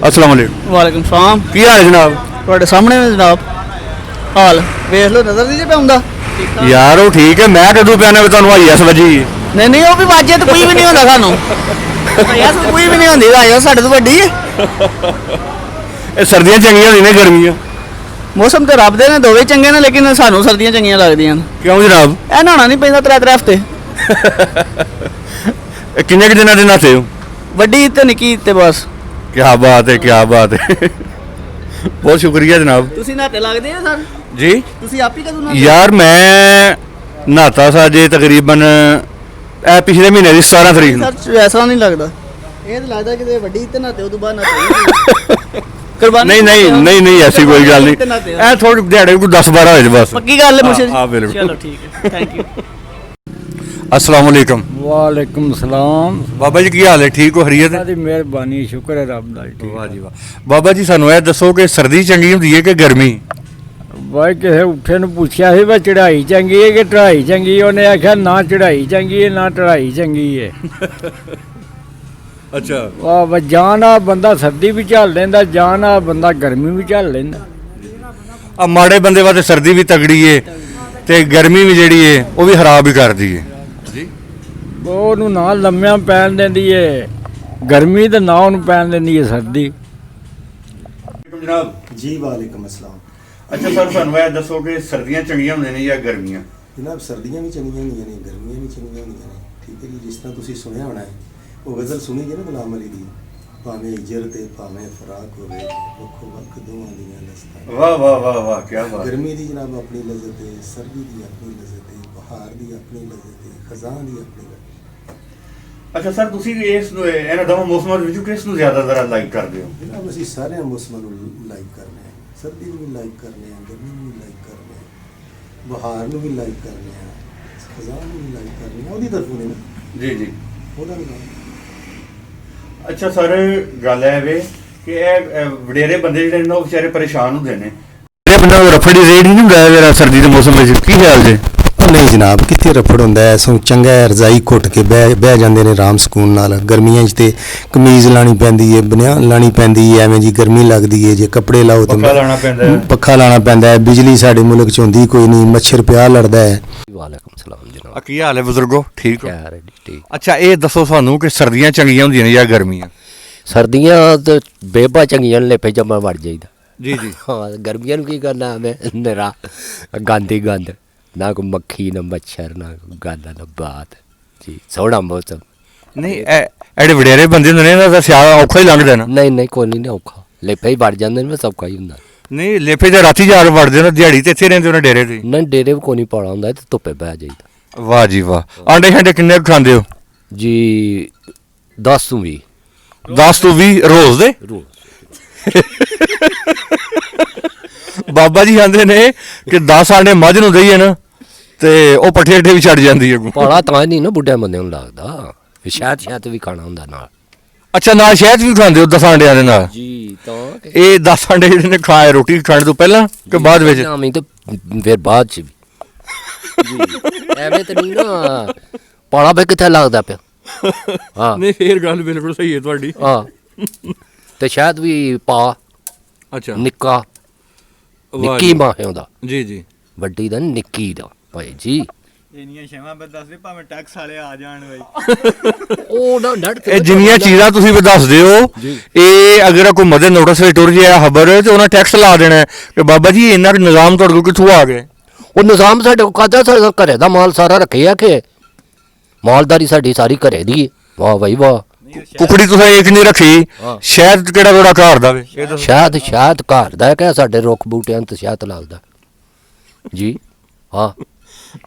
अस्सलाम वालेकुम। वालेकुम सलाम। की हाल है जनाब? ਤੁਹਾਡੇ ਸਾਹਮਣੇ ਨੇ ਜਨਾਬ ਹਾਲ ਵੇਖ ਲਓ ਨਜ਼ਰ ਨਹੀਂ ਜੇ ਪਾਉਂਦਾ यार वो ठीक है, मैं कदू पियाना भी तुहानू IS वजी। ਨਹੀਂ ਨਹੀਂ ਉਹ ਵੀ ਵਾਜੇ ਤਾਂ ਕੋਈ ਵੀ ਨਹੀਂ ਹੁੰਦਾ ਸਾਨੂੰ ਯਾਰ ਕੋਈ ਵੀ ਨਹੀਂ ਹੁੰਦੀ ਰਾਜਾ ਸਾਡੇ ਤੋਂ ਵੱਡੀ ਹੈ सर्दियां चंगियां होंदियां ने गर्मियां? ਮੌਸਮ ਤੇ ਰੱਬ ਦੇ ਨੇ ਦੋਵੇਂ ਚੰਗੇ ਨੇ ਲੇਕਿਨ ਸਾਨੂੰ ਸਰਦੀਆਂ ਚੰਗੀਆਂ ਲੱਗਦੀਆਂ ਨੇ क्यों जनाब? ਇਹ ਨਹਾਉਣਾ ਨਹੀਂ ਪੈਂਦਾ ਤਰੇ ਹਫ਼ਤੇ किन्ने दिनों के नहाते हो? ਵੱਡੀ ਈਦ ਤੇ ਨਿੱਕੀ ਈਦ ਤੇ ਬਸ क्या बात है, क्या बात है। बहुत शुक्रिया जनाब ਤੁਸੀਂ ਨਹਾਤੇ ਲੱਗਦੇ ਆ ਸਰ जी। ਤੁਸੀਂ ਆਪ ਹੀ ਕਦੋਂ ਨਹਾਤੇ यार मैं नहाता सा जे तकरीबन पिछले महीने की 17 तरीक नूं। ਸਰ ਐਸਾ ਨਹੀਂ ਲੱਗਦਾ ਇਹ ਤਾਂ ਲੱਗਦਾ ਕਿ ਵੱਡੀ ਈਦ ਤੇ ਨਹਾਤੇ ਉਦੋਂ ਬਾਅਦ ਨਹਾਤੇ ਕੁਰਬਾਨੀ नहीं नहीं नहीं नहीं ऐसी कोई गल नहीं, ऐ थोड़ी दिहाड़े कोई 10-12 होए बस। ਪੱਕੀ ਗੱਲ ਹੈ ਮੁਸ਼ਕਿਲ हाँ बिल्कुल। ਚਲੋ ठीक है थैंक यू अस्सलाम वालेकुम। वालेकुम सलाम। बाबा जी की हाल है? ठीक हो, खैरियत है? ਦੀ ਮਿਹਰਬਾਨੀ ਸ਼ੁਕਰ ਹੈ ਰੱਬ ਦਾ ਜੀ। वाह जी वाह। बाबा जी सानू ਇਹ ਦੱਸੋ ਕਿ ਸਰਦੀ ਚੰਗੀ ਹੁੰਦੀ ਹੈ ਕਿ ਗਰਮੀ? ਬਾਈ ਕਿਸੇ ਉੱਠੇ ਨੂੰ ਪੁੱਛਿਆ ਸੀ ਵੀ ਚੜਾਈ ਚੰਗੀ ਹੈ ਕਿ ਚੜਾਈ ਚੰਗੀ, ਉਹਨੇ ਆਖਿਆ ਨਾ ਚੜਾਈ ਚੰਗੀ ਹੈ ਨਾ ਚੜਾਈ ਚੰਗੀ ਹੈ। ਅੱਛਾ। ਵਾਹ ਵਾ ਜਾਣਾ ਬੰਦਾ ਸਰਦੀ ਵੀ ਝੱਲ ਲੈਂਦਾ, ਜਾਣਾ ਬੰਦਾ ਗਰਮੀ ਵੀ ਝੱਲ ਲੈਂਦਾ। ਆ ਮਾੜੇ ਬੰਦੇ ਵਾਸਤੇ ਸਰਦੀ ਵੀ ਤਗੜੀ ਏ ਤੇ ਗਰਮੀ ਵੀ ਜਿਹੜੀ ਏ ਉਹ ਵੀ ਖਰਾਬ ਹੀ ਕਰਦੀ ਏ ਜੀ। ਉਹਨੂੰ ਨਾ ਲੰਮਿਆਂ ਪੈਣ ਦਿੰਦੀ ਏ ਗਰਮੀ ਤੇ ਨਾ ਉਹਨੂੰ ਪੈਣ ਦਿੰਦੀ ਏ ਸਰਦੀ। ਜਨਾਬ जी वालेकुम अस्सलाम। ਅੱਛਾ ਸਰ ਸਾਨੂੰ ਇਹ ਦੱਸੋ ਕਿ ਸਰਦੀਆਂ ਚੰਗੀਆਂ ਹੁੰਦੀਆਂ ਨੇ ਜਾਂ ਗਰਮੀਆਂ? जनाब सर्दियाँ भी चंगियां होंदियां ने गर्मियां भी चंगियां होंदियां ने, ठीक है जी। जिस तरह तुसीं सुनिया होना है वो गज़ल सुनी जी ना गुलाम अली दी, भावें इजर ते भावें फराक होवे वक्खो वक्ख दोवां दियां लज़्ज़तां। वाह वाह वाह वाह, क्या बात। गर्मी दी जनाब अपनी लज़्ज़त है, सर्दी दी अपनी लज़्ज़त है, बहार दी अपनी लज़्ज़त है, खज़ां दी अपनी लज़्ज़त है। ਅੱਛਾ ਸਰ ਤੁਸੀਂ ਇਸ ਨੂੰ ਇਹਨਾਂ ਦੋਵਾਂ ਮੌਸਮਾਂ ਵਿੱਚੋਂ ਕਿਸ ਨੂੰ ਜ਼ਿਆਦਾ ਜ਼ਰਾ ਲਾਈਕ ਕਰਦੇ ਹੋ? जनाब असीं सारे मौसमां नूं लाइक करने हैं, सर्दी नूं भी लाइक करने हैं, गर्मी नूं भी लाइक करने हैं, बहार नूं भी लाइक करने हैं, खज़ां नूं भी लाइक करने हैं। ਉਹਦੀ ਤਰਫੋਂ ਨੇ ਨਾ ਜੀ ਜੀ। ਉਹਦਾ ਵੀ ਨਾਲ। ਅੱਛਾ ਸਰ ਗੱਲ ਹੈ ਵੇ ਕਿ ਇਹ ਵਡੇਰੇ ਬੰਦੇ ਜਿਹੜੇ ਨੇ ਉਹ ਵਿਚਾਰੇ ਪਰੇਸ਼ਾਨ ਹੁੰਦੇ ਨੇ। ਇਹ ਬੰਦਾ ਰਫੜੀ ਰੇਡ ਨਹੀਂ ਹੁੰਦਾ ਜਿਹੜਾ ਸਰਦੀ ਦੇ ਮੌਸਮ ਵਿੱਚ, ਕੀ ਖਿਆਲ ਜੇ? ਨਹੀਂ ਜਨਾਬ ਕਿੱਥੇ ਰਫੜ ਹੁੰਦਾ ਐ, ਸੋ ਚੰਗਾ ਰਜ਼ਾਈ ਘੁੱਟ ਕੇ ਬਹਿ ਜਾਂਦੇ ਨੇ ਆਰਾਮ ਸਕੂਨ ਨਾਲ। ਗਰਮੀਆਂ 'ਚ ਤੇ ਕਮੀਜ਼ ਲਾਣੀ ਪੈਂਦੀ ਏ, ਬਨਿਆਨ ਲਾਣੀ ਪੈਂਦੀ ਏ, ਐਵੇਂ ਜੀ ਗਰਮੀ ਲੱਗਦੀ ਏ। ਜੇ ਕੱਪੜੇ ਲਾਓ ਤੇ ਪੱਖਾ ਲਾਣਾ ਪੈਂਦਾ ਹੈ। ਬਿਜਲੀ ਸਾਡੇ ਮੁਲਕ 'ਚ ਹੁੰਦੀ ਕੋਈ ਨਹੀਂ, ਮੱਛਰ ਪਿਆ ਲੜਦਾ ਹੈ। ਵਾਲੇਕੁਮ ਸਲਾਮ ਜਨਾਬ। ਆ ਕੀ ਹਾਲ ਹੈ ਬਜ਼ੁਰਗੋ, ਠੀਕ ਹੋ? ਖੈਰ ਹੈ ਜੀ, ਠੀਕ। ਅੱਛਾ ਇਹ ਦੱਸੋ ਸਾਨੂੰ ਕਿ ਸਰਦੀਆਂ ਚੰਗੀਆਂ ਹੁੰਦੀਆਂ ਨੇ ਜਾਂ ਗਰਮੀਆਂ? ਸਰਦੀਆਂ ਤੇ ਬੇਬਾ ਚੰਗੀਆਂ ਲੇਪੇ ਜਮਾ ਵੜ ਜਾਈਦਾ ਜੀ ਜੀ। ਹਾਂ ਗਰਮੀਆਂ ਨੂੰ ਕੀ ਕਰਨਾ ਮੈਂ ਨਰਾ ਗੰਦ ਹੀ ਗੰਦ, ਨਾ ਕੋਈ ਮੱਖੀ ਨਾ ਮੱਛਰ ਨਾ ਗੰਦ ਨਾ ਬਾਤ ਜੀ, ਸੋਹਣਾ ਮੌਸਮ। ਨਹੀਂ ਐਡੇ ਵਡੇਰੇ ਬੰਦੇ ਹੁੰਦੇ ਨੇ ਇਹਨਾਂ ਦਾ ਸਿਆਲ ਔਖਾ ਹੀ ਲੰਘਦਾ ਨਾ? ਨਹੀਂ ਨਹੀਂ ਕੋਈ ਨਹੀਂ ਔਖਾ, ਲੇਪੇ ਹੀ ਵੜ ਜਾਂਦੇ ਨੇ, ਸਭ ਕਾਈ ਹੁੰਦਾ। ਨਹੀਂ ਲੇਪੇ ਤੇ ਰਾਤੀ ਜਾ ਕੇ ਵੜਦੇ ਨੇ, ਦਿਹਾੜੀ ਤੇ ਇੱਥੇ ਰਹਿੰਦੇ ਉਹਨਾਂ ਡੇਰੇ ਤੇ? ਨਹੀਂ ਡੇਰੇ ਵੀ ਕੋਈ ਨਹੀਂ ਪਾਉਣਾ ਹੁੰਦਾ ਤੇ ਧੁੱਪੇ ਬਹਿ ਜਾਈਦਾ। ਵਾਹ ਜੀ ਵਾਹ। ਆਂਡੇ ਸ਼ਾਂਡੇ ਕਿੰਨੇ ਕੁ ਖਾਂਦੇ ਹੋ? ਜੀ 10 ਤੋਂ 20 10 ਤੋਂ 20 ਰੋਜ਼ ਦੇ? ਬਾਬਾ ਜੀ ਕਹਿੰਦੇ ਨੇ ਕਿ 10 ਆਂਡੇ ਮੱਝ ਨੂੰ ਦਈਏ ਨਾ ਤੇ ਉਹ ਪੱਠੇ ਵੀ ਛੱਡ ਜਾਂਦੀ ਹੈ। ਪਾਲਾ ਤਾਂ ਨਹੀਂ ਨਾ ਬੁੱਢੇ ਬੰਦੇ ਨੂੰ ਲੱਗਦਾ, ਸ਼ਾਇਦ ਵੀ ਖਾਣਾ ਹੁੰਦਾ ਨਾਲ। ਅੱਛਾ ਨਾਲ ਸ਼ਹਿਦ ਵੀ ਖਾਂਦੇ ਹੋ 10 ਆਂਡਿਆਂ ਦੇ ਨਾਲ? ਜੀ ਤਾਂ ਇਹ 10 ਆਂਡੇ ਜਿਹੜੇ ਨੇ ਖਾਏ ਰੋਟੀ ਖਾਣ ਤੋਂ ਪਹਿਲਾਂ ਕਿ ਬਾਅਦ ਵਿੱਚ? ਨਹੀਂ ਤਾਂ ਫਿਰ ਬਾਅਦ ਚ ਵੀ ਜੀ, ਐਵੇਂ ਤਾਂ ਨਹੀਂ ਨਾ ਪਾਲਾ ਬੇ ਕਿੱਥੇ ਲੱਗਦਾ ਪਿਆ। ਹਾਂ ਨਹੀਂ ਫੇਰ ਗੱਲ ਬਿਲਕੁਲ ਸਹੀ ਹੈ ਤੁਹਾਡੀ। ਹਾਂ ਤੇ ਸ਼ਾਇਦ ਵੀ ਪਾ ਅੱਛਾ ਨਿੱਕਾ ਨਿੱਕੀ ਮਾਂ ਹੁੰਦਾ ਜੀ ਜੀ, ਵੱਡੀ ਦਾ ਨਿੱਕੀ ਦਾ ਭਾਈ ਜੀ। ਇੰਨੀਆਂ ਸ਼ੈਵਾਂ ਬਸ ਦੱਸਦੇ ਭਾਵੇਂ ਟੈਕਸ ਵਾਲੇ ਆ ਜਾਣ ਬਈ ਉਹ ਨਾ ਨੜ ਇਹ ਜਿੰਨੀਆਂ ਚੀਜ਼ਾਂ ਤੁਸੀਂ ਵੀ ਦੱਸਦੇ ਹੋ ਇਹ ਅਗਰ ਕੋਈ ਮਦਦ ਨੋਟਿਸ ਵਿੱਚ ਟੁਰ ਜਾਏ ਖਬਰ ਤੇ ਉਹਨਾਂ ਟੈਕਸ ਲਾ ਦੇਣਾ ਕਿ ਬਾਬਾ ਜੀ ਇਹਨਾਂ ਦਾ ਨਿਜ਼ਾਮ ਤੁਹਾਡੇ ਕੋਲ ਕਿੱਥੋਂ ਆ ਗਿਆ? ਉਹ ਨਿਜ਼ਾਮ ਸਾਡੇ ਕੋਲ ਕਾਹਦਾ, ਸਾਡਾ ਘਰੇ ਦਾ ਮਾਲ ਸਾਰਾ ਰੱਖਿਆ ਕਿ ਮਾਲਦਾਰੀ ਸਾਡੀ ਸਾਰੀ ਘਰੇ ਦੀ। ਵਾਹ ਬਾਈ ਵਾਹ। ਕੁਕੜੀ ਤੁਸੀਂ ਇੱਕ ਨਹੀਂ ਰੱਖੀ, ਸ਼ਾਇਦ ਕਿਹੜਾ ਤੁਹਾਡਾ ਘਰ ਦਾ ਵੇ? ਸ਼ਾਇਦ ਘਰ ਦਾ ਕਿ ਸਾਡੇ ਰੁੱਖ ਬੂਟਿਆਂ ਤੇ ਸ਼ਾਇਦ ਲੱਗਦਾ ਜੀ। ਹਾਂ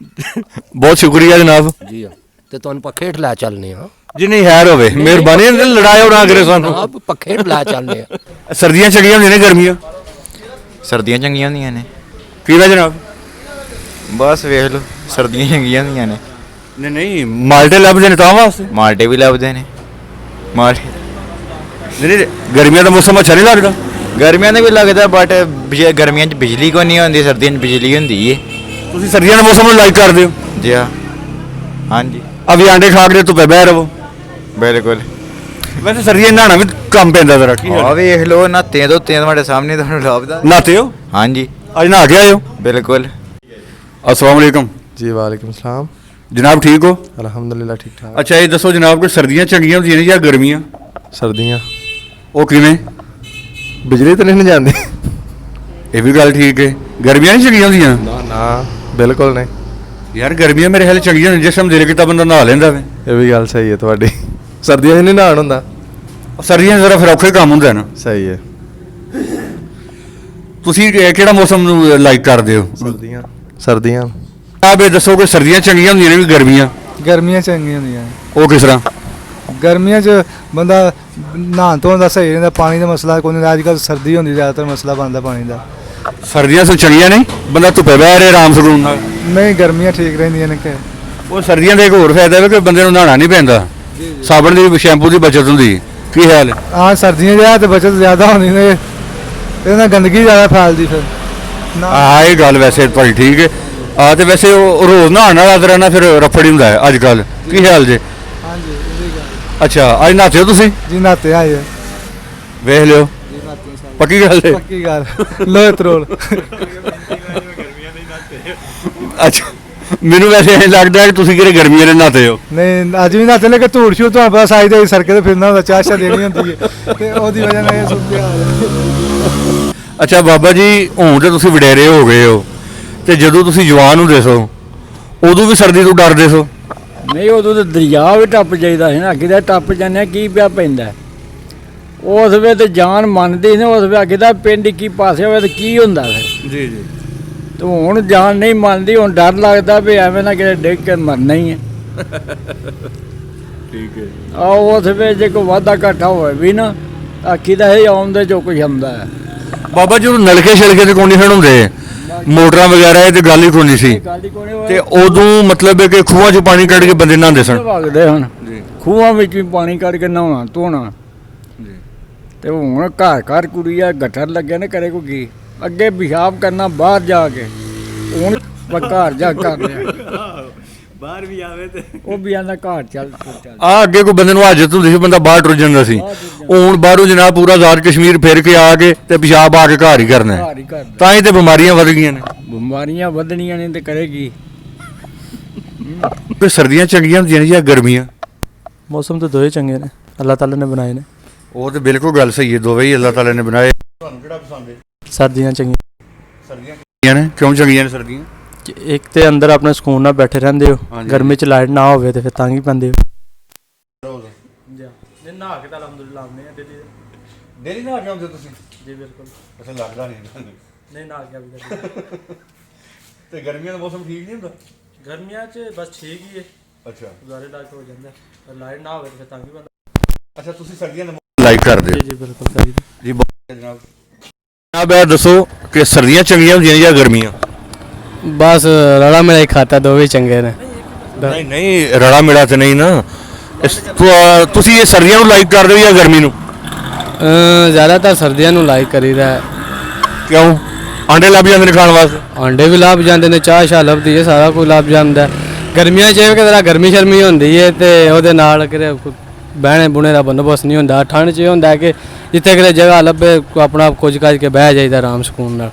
ਬਹੁਤ ਸ਼ੁਕਰੀਆ ਜਨਾਬ ਜੀ। ਤੇ ਤੁਹਾਨੂੰ ਪੱਖੇ ਹੇਠ ਲੈ ਚੱਲਨੇ ਆ ਜੀ। ਨਹੀਂ ਹੈਰ ਹੋਵੇ ਮਿਹਰਬਾਨੀ, ਲੜਾਇਓ ਨਾ ਕਰੇ ਸਾਨੂੰ। ਆਪ ਪੱਖੇ ਹੇਠ ਲੈ ਚੱਲਨੇ ਆ। ਸਰਦੀਆਂ ਚੰਗੀਆਂ ਹੁੰਦੀਆਂ ਨੇ ਗਰਮੀਆਂ? ਸਰਦੀਆਂ ਚੰਗੀਆਂ ਹੁੰਦੀਆਂ ਨੇ। ਕੀ ਵਾ ਜਨਾਬ? ਬਸ ਵੇਖ ਲਓ ਸਰਦੀਆਂ ਚੰਗੀਆਂ ਹੁੰਦੀਆਂ ਨੇ। ਨਹੀਂ ਨਹੀਂ ਮਾਲਟੇ ਲੱਭਦੇ ਨੇ ਤਾਂ ਵਾਸਤੇ? ਮਾਲਟੇ ਵੀ ਲੱਭਦੇ ਨੇ ਮਾਲਟੇ। ਨਹੀਂ ਗਰਮੀਆਂ ਦਾ ਮੌਸਮ ਅੱਛਾ ਨਹੀਂ ਲੱਗਦਾ? ਗਰਮੀਆਂ ਦਾ ਵੀ ਲੱਗਦਾ ਬਟ ਗਰਮੀਆਂ 'ਚ ਬਿਜਲੀ ਕੋਈ ਨਹੀਂ ਹੁੰਦੀ, ਸਰਦੀਆਂ 'ਚ ਬਿਜਲੀ ਹੁੰਦੀ ਏ। ਤੁਸੀਂ ਸਰਦੀਆਂ ਦੇ ਮੌਸਮ ਨੂੰ ਲਾਈਕ ਕਰਦੇ ਹੋ? ਜੀ ਹਾਂ ਹਾਂਜੀ। ਅਭੀ ਆਂਡੇ ਖਾ ਕੇ ਧੁੱਪੇ ਬਹਿ ਰਹੋ। ਬਿਲਕੁਲ। ਵੈਸੇ ਸਰਦੀਆਂ ਨਹਾਣਾ ਵੀ ਕੰਮ ਪੈਂਦਾ ਜ਼ਰਾ ਕੀ ਆ ਵੇਖ ਲਓ ਨਹਾਤੇ ਧੋਤੇ ਤੁਹਾਡੇ ਸਾਹਮਣੇ ਤੁਹਾਨੂੰ ਲੱਭਦਾ ਨਹਾਤੇ ਹੋ ਹਾਂਜੀ ਅੱਜ ਨਹਾ ਕੇ ਆਏ ਹੋ ਬਿਲकुल अस्सलाम वालेकुम जी वालेकुम सलाम जनाब ठीक हो अल्हम्दुलिल्लाह ठीक ठाक अच्छा ये दसो जनाब कि सर्दियां चंगियां होंदियां ने या गर्मियां सर्दियाँ ਉਹ ਕਿਵੇਂ बिजली तो नहीं जाती ਇਹ ਵੀ ਗੱਲ ਠੀਕ ਹੈ ਗਰਮੀਆਂ ਨਹੀਂ ਚੰਗੀਆਂ ਹੁੰਦੀਆਂ ना ना बिल्कुल नहीं ਯਾਰ ਗਰਮੀਆਂ ਮੇਰੇ ਖਿਆਲ ਚੰਗੀਆਂ ਹੁੰਦੀਆਂ ਜਿਸ ਟਾਈਮ ਦਿਲ ਕੀਤਾ ਬੰਦਾ ਨਹਾ ਲੈਂਦਾ ਵੇ ये भी गल सही है थोड़ी सर्दियों च नहीं नहान होंदा ਸਰਦੀਆਂ 'ਚ ਜ਼ਰਾ ਫਿਰ ਔਖਾ ਹੀ ਕੰਮ ਹੁੰਦਾ ਨਾ सही है ਤੁਸੀਂ ਕਿਹੜਾ ਮੌਸਮ ਨੂੰ ਲਾਈਕ ਕਰਦੇ ਹੋ सर्दियाँ सर्दियाँ ਆਪ ਇਹ ਦੱਸੋ ਕਿ ਸਰਦੀਆਂ ਚੰਗੀਆਂ ਹੁੰਦੀਆਂ ਨੇ ਵੀ ਗਰਮੀਆਂ ਗਰਮੀਆਂ ਚੰਗੀਆਂ ਹੁੰਦੀਆਂ ਉਹ ਕਿਸ ਤਰ੍ਹਾਂ ਗਰਮੀਆਂ 'ਚ ਬੰਦਾ ਨਹਾਉਣ ਧੋਣ ਦਾ ਸਹੀ ਰਹਿੰਦਾ ਪਾਣੀ ਦਾ ਮਸਲਾ ਕੋਈ ਨਹੀਂ ਅੱਜ ਕੱਲ੍ਹ ਸਰਦੀ ਹੁੰਦੀ ਜ਼ਿਆਦਾਤਰ ਮਸਲਾ ਬਣਦਾ ਪਾਣੀ ਦਾ ਸਰਦੀਆਂ ਸੋ ਚੰਗੀਆਂ ਨਹੀਂ ਬੰਦਾ ਧੁੱਪੇ ਬਹਿ ਰਿਹਾ ਆਰਾਮ ਸਕੂਨ ਨਾਲ ਨਹੀਂ ਗਰਮੀਆਂ ਠੀਕ ਰਹਿੰਦੀਆਂ ਨੇ ਕਿ ਉਹ ਸਰਦੀਆਂ ਦਾ ਇੱਕ ਹੋਰ ਫਾਇਦਾ ਹੈ ਕਿ ਬੰਦੇ ਨੂੰ ਨਹਾਉਣਾ ਨਹੀਂ ਪੈਂਦਾ ਸਾਬਣ ਦੀ ਸ਼ੈਂਪੂ ਦੀ ਬਚਤ ਹੁੰਦੀ ਕੀ ਹਾਲ ਹੈ ਹਾਂ ਸਰਦੀਆਂ 'ਚ ਤੇ ਬਚਤ ਜ਼ਿਆਦਾ ਹੁੰਦੀ ਨੇ ਇਹਦੇ ਨਾਲ ਗੰਦਗੀ ਜ਼ਿਆਦਾ ਫੈਲਦੀ ਫਿਰ ਨਾ ਹਾਂ ਇਹ ਗੱਲ ਵੈਸੇ ਤੁਹਾਡੀ ਠੀਕ ਹੈ ਆ ਤੇ ਵੈਸੇ ਉਹ ਰੋਜ਼ ਨਹਾਉਣ ਵਾਲਾ ਤਰ੍ਹਾਂ ਨਾ ਫਿਰ ਰਫੜ ਹੀ ਹੁੰਦਾ ਹੈ ਅੱਜ ਕੱਲ ਕੀ ਹਾਲ ਜੇ ਹਾਂਜੀ ਇਹ ਵੀ ਗੱਲ ਅੱਛਾ ਅੱਜ ਨਹਾਤੇ ਹੋ ਤੁਸੀਂ ਜੀ ਨਾਤੇ ਆਏ ਆ। ਵੇਖ ਲਿਓ ਪੱਕੀ ਗੱਲ ਹੈ ਪੱਕੀ ਗੱਲ ਲੋਹੇ ਤਰੋਲ ਅੱਛਾ ਮੈਨੂੰ ਵੈਸੇ ਇਹ ਲੱਗਦਾ ਹੈ ਕਿ ਤੁਸੀਂ ਕਿਹੜੇ ਗਰਮੀਆਂ ਦੇ ਨਹਾਤੇ ਹੋ ਨਹੀਂ ਅੱਜ ਵੀ ਨਾਤੇ ਲੈ ਕੇ ਧੂੜ ਸ਼ੂ ਤੁਹਾਨੂੰ ਪਤਾ ਸਾਈ ਦੇ ਸੜਕੇ ਤੇ ਫਿਰਨਾ ਹੁੰਦਾ ਚਾਹ ਸ਼ਾ ਦੇਣੀ ਹੁੰਦੀ ਹੈ ਤੇ ਉਹਦੀ ਵਜ੍ਹਾ ਨਾਲ ਇਹ ਸੁੱਕੇ ਹਾਲ ਹੈ। ਅੱਛਾ ਬਾਬਾ ਜੀ ਹੁਣ ਤੇ ਤੁਸੀਂ ਵਡੇਰੇ ਹੋ ਗਏ ਹੋ ਤੇ ਜਦੋਂ ਤੁਸੀਂ ਜਵਾਨ ਹੁੰਦੇ ਸੋ ਉਦੋਂ ਵੀ ਸਰਦੀ ਤੋਂ ਡਰਦੇ ਸੋ ਨਹੀਂ ਉਦੋਂ ਤਾਂ ਦਰਿਆ ਵੀ ਟੱਪ ਜਾਈਦਾ ਸੀ ਨਾ ਅੱਗੇ ਦਾ ਟੱਪ ਜਾਂਦੇ ਕੀ ਪਿਆ ਪੈਂਦਾ ਉਸ ਵੇ ਤੇ ਜਾਨ ਮੰਨਦੀ ਸੀ ਉਸ ਵੇ ਅੱਗੇ ਦਾ ਪਿੰਡ ਕੀ ਪਾਸੇ ਹੋਵੇ ਤੇ ਕੀ ਹੁੰਦਾ ਫਿਰ ਜੀ ਜੀ ਤੇ ਹੁਣ ਜਾਨ ਨਹੀਂ ਮੰਨਦੀ ਹੁਣ ਡਰ ਲੱਗਦਾ ਵੀ ਐਵੇਂ ਨਾ ਕਿਤੇ ਡਿੱਗ ਕੇ ਮਰਨਾ ਹੀ ਹੈ ਠੀਕ ਹੈ ਆ ਉਸ ਵੇ ਜੇ ਕੋਈ ਵਾਧਾ ਘਾਟਾ ਹੋਵੇ ਵੀ ਨਾ ਆਖੀ ਦਾ ਇਹ ਆਉਂਦੇ ਜੋ ਕੁਝ ਹੁੰਦਾ ਹੈ ਬਾਬਾ ਜੀ ਉਹ ਨਲਕੇ ਛਿਲਕੇ ਤੇ ਕੋਣੀ ਹੁੰਦੇ ਮੋਟਰਾਂ ਵਗੈਰਾ ਇਹ ਤੇ ਗੱਲ ਹੀ ਕੋਈ ਨਹੀਂ ਸੀ ਗੱਲ ਹੀ ਕੋਈ ਨਹੀਂ ਤੇ ਉਦੋਂ ਮਤਲਬ ਹੈ ਕਿ ਖੂਹਾਂ 'ਚ ਪਾਣੀ ਕੱਢ ਕੇ ਬੰਦੇ ਨਹਾਉਂਦੇ ਸਨ ਵਗਦੇ ਹੁਣ ਜੀ ਖੂਹਾਂ ਵਿੱਚ ਵੀ ਪਾਣੀ ਕੱਢ ਕੇ ਨਹਾਉਣਾ ਧੋਣਾ ਤੇ ਹੁਣ ਘਰ ਘਰ ਕੁੜੀਆ ਗਟਰ ਲੱਗੇ ਨੇ ਕਰੇ ਕੋਈ ਕੀ ਅੱਗੇ ਪਿਸ਼ਾਬ ਕਰਨਾ ਬਾਹਰ ਜਾ ਕੇ ਹੁਣ ਘਰ ਜਾ ਕਰ ਲਿਆ ਬਾਹਰ ਵੀ ਆਵੇ ਤੇ ਉਹ ਵੀ ਆਂਦਾ ਘਰ ਚੱਲ ਆ ਅੱਗੇ ਕੋਈ ਬੰਦੇ ਨੂੰ ਹਾਜਤ ਹੁੰਦੀ ਸੀ ਬੰਦਾ ਬਾਹਰ ਟੁਰ ਜਾਂਦਾ ਸੀ ਹੁਣ ਬਾਹਰੋਂ ਜਨਾਬ ਪੂਰਾ ਆਜ਼ਾਦ ਕਸ਼ਮੀਰ ਫਿਰ ਕੇ ਆ ਕੇ ਤੇ ਪਿਸ਼ਾਬ ਆ ਕੇ ਘਰ ਹੀ ਕਰਨਾ ਹੈ। ਘਰ ਹੀ ਕਰਦਾ ਤਾਂ ਹੀ ਤੇ ਬਿਮਾਰੀਆਂ ਵੱਧ ਗਈਆਂ ਨੇ ਬਿਮਾਰੀਆਂ ਵਧਣੀਆਂ ਨੇ ਤੇ ਕਰੇਗੀ ਤੇ ਸਰਦੀਆਂ ਚੰਗੀਆਂ ਹੁੰਦੀਆਂ ਨੇ ਜਾਂ ਗਰਮੀਆਂ ਮੌਸਮ ਤਾਂ ਦੋਵੇਂ ਚੰਗੇ ਨੇ ਅੱਲਾਹ ਤਾਲਾ ਨੇ ਬਣਾਏ ਨੇ ਉਹ ਤੇ ਬਿਲਕੁਲ ਗੱਲ ਸਹੀ ਹੈ ਦੋਵੇਂ ਹੀ ਅੱਲਾਹ ਤਾਲਾ ਨੇ ਬਣਾਏ ਤੁਹਾਨੂੰ ਕਿਹੜਾ ਪਸੰਦ ਹੈ ਸਰਦੀਆਂ ਚੰਗੀਆਂ ਸਰਦੀਆਂ ਚੰਗੀਆਂ ਨੇ ਕਿਉਂ ਚੰਗੀਆਂ ਨੇ ਸਰਦੀਆਂ ਕਿ ਇੱਕ ਤੇ ਅੰਦਰ ਆਪਣੇ ਸਕੂਨ ਨਾਲ ਬੈਠੇ ਰਹਿੰਦੇ ਹੋ ਹਾਂਜੀ। ਗਰਮੀ ਚ ਲਾਈਟ ਨਾ ਹੋਵੇ ਤੇ ਫਿਰ ਤੰਗ ਹੀ ਪੈਂਦੇ ਹੋ ਨੇ ਨਹਾ ਕੇ ਤਾਂ ਅਲਹਮਦੁਲਿਲਾ ਆਉਂਦੇ ਆ ਡੇਲੀ ਨਹਾ ਕੇ ਆਉਂਦੇ ਤੁਸੀਂ ਜੀ ਬਿਲਕੁਲ ਅੱਛਾ ਲੱਗਦਾ ਨਹੀਂ ਨਹੀਂ ਨਹਾ ਕੇ ਵੀ ਤੇ ਗਰਮੀਆਂ ਦਾ ਮੌਸਮ ਠੀਕ ਨਹੀਂ ਹੁੰਦਾ ਗਰਮੀਆਂ 'ਚ ਬਸ ਠੀਕ ਹੀ ਹੈ ਅੱਛਾ ਗੁਜ਼ਾਰੇ ਲਾਇਕ ਹੋ ਜਾਂਦਾ ਪਰ ਲਾਈਟ ਨਾ ਹੋਵੇ ਤੇ ਫਿਰ ਤੰਗ ਹੀ ਪੈਂਦਾ ਅੱਛਾ ਤੁਸੀਂ ਸਰਦੀਆਂ ਦਾ ਲਾਈਕ ਕਰਦੇ ਜੀ ਬਿਲਕੁਲ ਸਹੀ ਜੀ ਜਨਾਬ ਜਨਾਬ ਇਹ ਦੱਸੋ ਕਿ ਸਰਦੀਆਂ ਚੰਗੀਆਂ ਹੁੰਦੀਆਂ ਜਾਂ ਗਰਮੀਆਂ ਬਸ ਰਲਾ ਮਿਲਾ ਹੀ ਖਾਤਾ ਦੋਵੇਂ ਚੰਗੇ ਨੇ ਨਹੀਂ ਨਹੀਂ ਰੜਾ ਮਿਲਾ ਤੇ ਨਹੀਂ ਨਾ ਤੁਸੀਂ ਇਹ ਸਰਦੀਆਂ ਨੂੰ ਲਾਈਕ ਕਰਦੇ ਹੋ ਜਾਂ ਗਰਮੀ ਨੂੰ ਜ਼ਿਆਦਾਤਰ ਸਰਦੀਆਂ ਨੂੰ ਲਾਈਕ ਕਰੀਦਾ ਕਿਉਂ ਆਂਡੇ ਲੱਭ ਜਾਂਦੇ ਨੇ ਖਾਣ ਵਾਸਤੇ ਆਂਡੇ ਵੀ ਲੱਭ ਜਾਂਦੇ ਨੇ ਚਾਹ ਸ਼ਾਹ ਲੱਭਦੀ ਹੈ ਸਾਰਾ ਕੁਝ ਲੱਭ ਜਾਂਦਾ ਗਰਮੀਆਂ 'ਚ ਇਹ ਕਿ ਜ਼ਰਾ ਗਰਮੀ ਸ਼ਰਮੀ ਹੁੰਦੀ ਹੈ ਤੇ ਉਹਦੇ ਨਾਲ ਕਿਤੇ ਬਹਿਣੇ ਬੁਣੇ ਦਾ ਬੰਦੋਬਸਤ ਨਹੀਂ ਹੁੰਦਾ ਠੰਡ 'ਚ ਇਹ ਹੁੰਦਾ ਕਿ ਜਿੱਥੇ ਕਿਤੇ ਜਗ੍ਹਾ ਲੱਭੇ ਆਪਣਾ ਕੁਝ ਕੱਜ ਕੇ ਬਹਿ ਜਾਈਦਾ ਆਰਾਮ ਸਕੂਨ ਨਾਲ